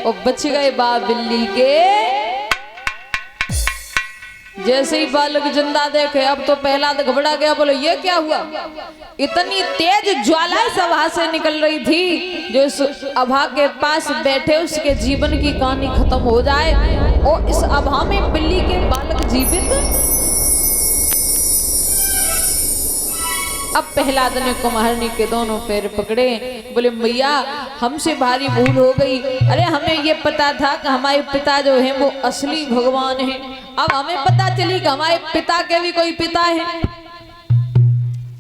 और बच गए बा बिल्ली के। जैसे ही बालक जिंदा देखे अब तो प्रहलाद घबरा गया, बोले ये क्या हुआ। इतनी तेज ज्वालाएं सभा से निकल रही थी, जो इस अभा के पास बैठे उसके जीवन की कहानी खत्म हो जाए, और इस अभा में बिल्ली के बालक जीवित। अब प्रहलाद ने कुम्हारनी के दोनों पैर पकड़े, बोले मैया हमसे भारी भूल हो गई। अरे हमें ये पता था कि हमारे पिता जो है वो असली भगवान है, अब हमें पता चली कि हमारे पिता के भी कोई पिता है।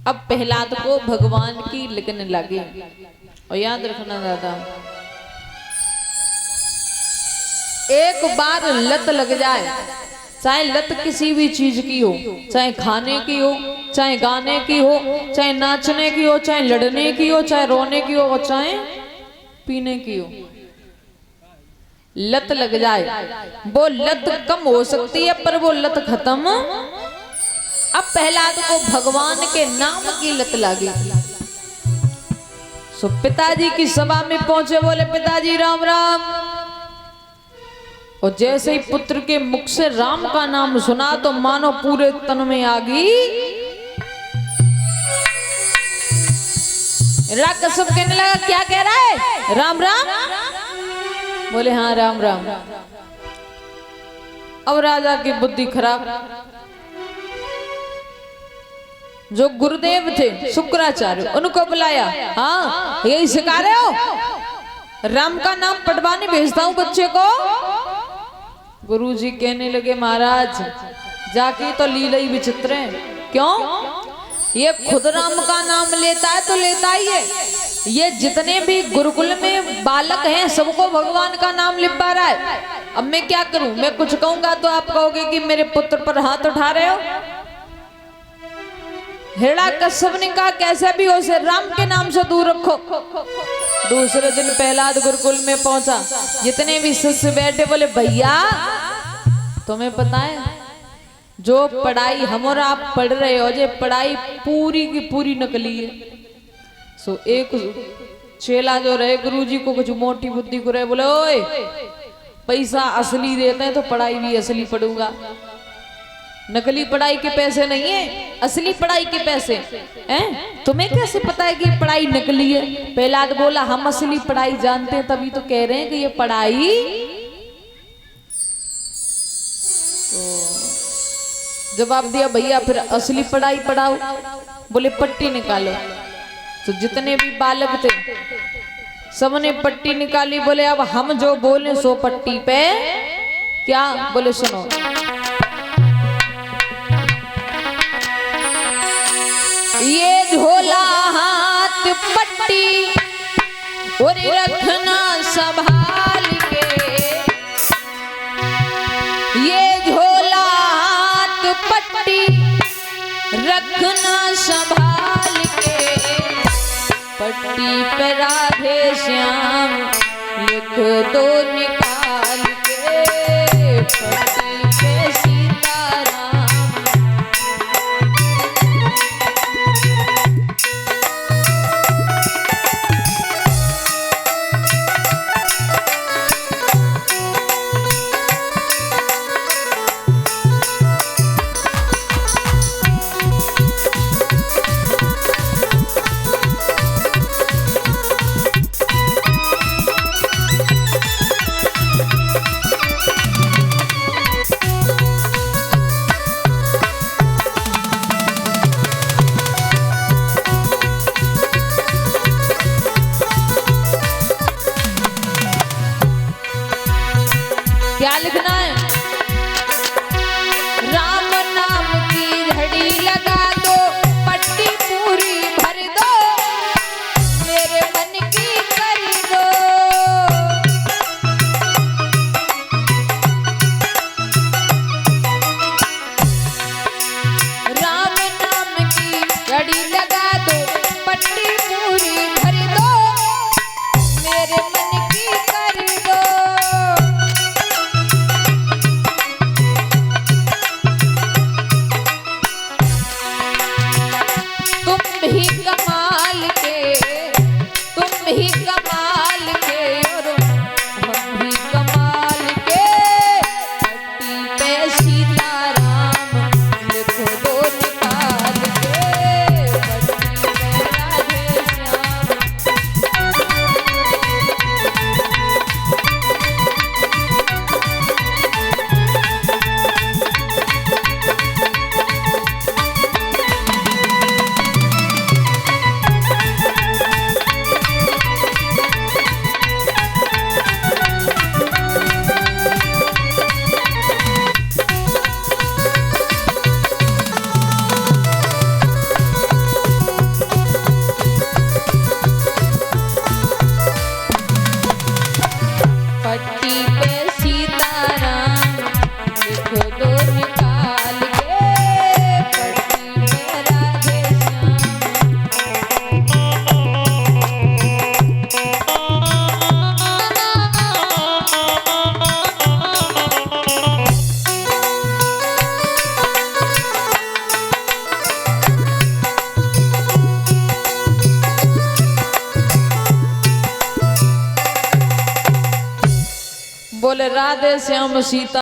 अब प्रहलाद को भगवान की लगन लगी। और याद रखना दादा, एक बार लत लग जाए, चाहे लत किसी भी चीज की हो, चाहे खाने की हो, चाहे गाने की हो, चाहे नाचने की हो, चाहे लड़ने की हो, चाहे रोने की हो, और चाहे पीने की हो, लत लग जाए, वो लत कम हो सकती है पर वो लत खत्म। अब प्रहलाद को भगवान के नाम की लत लगी। सो पिताजी की सभा में पहुंचे, बोले पिताजी राम राम। और जैसे ही पुत्र के मुख से राम का नाम सुना तो मानो पूरे तन में आगी। राक्षस कहने लगा क्या कह रहा है, राम राम। बोले हाँ राम राम। अब राजा की बुद्धि खराब। जो गुरुदेव थे शुक्राचार्य, उनको बुलाया, हाँ यही सिखा रहे हो, राम का नाम पढ़वाने भेजता हूं बच्चे को। गुरुजी कहने लगे महाराज जाके तो लीला ही विचित्र है। क्यों, ये खुद राम का नाम लेता है तो लेता ही है, ये जितने भी गुरुकुल में बालक हैं सबको भगवान का नाम लिखवा रहा है। अब मैं क्या करूं, मैं कुछ कहूंगा तो आप कहोगे कि मेरे पुत्र पर हाथ उठा रहे हो। हिरण्यकश्यप ने कहा कैसे भी हो उसे राम के नाम से दूर रखो। दूसरे दिन प्रहलाद गुरुकुल में पहुंचा, जितने भी शिष्य बैठे बोले भैया तुम्हें पता है जो पढ़ाई हम और आप पढ़ रहे हो, ये पढ़ाई पूरी की पूरी नकली है। सो एक चेला जो रहे गुरुजी को कुछ मोटी बुद्धि को रहे, बोले ओए पैसा असली देते हैं तो पढ़ाई भी असली पढ़ूंगा, नकली पढ़ाई के पैसे नहीं है, असली पढ़ाई के पैसे हैं। तुम्हें कैसे पता है कि ये पढ़ाई नकली है। प्रहलाद बोला हम असली पढ़ाई जानते हैं तभी तो कह रहे हैं कि ये पढ़ाई। तो जवाब दिया भैया फिर असली पढ़ाई पढ़ाओ। बोले पट्टी निकालो। तो जितने भी बालक थे सबने पट्टी निकाली। बोले अब हम जो बोले सो पट्टी पे क्या। बोले सुनो, ये झोला हाथ पट्टी और रखना संभाल के, ये झोला हाथ पट्टी रखना संभाल के, पट्टी पे राधे श्याम लिख दो निकाल के, पट्टी पे सीताराम। क्या लिखना है, राम नाम की झड़ी लगा दो, पट्टी पूरी भर दो, मेरे मन की कर दो। राम नाम की झड़ी लगा दो, पट्टी पूरी भर दो, मेरे मन की कर दो। बोले राधे श्याम सीता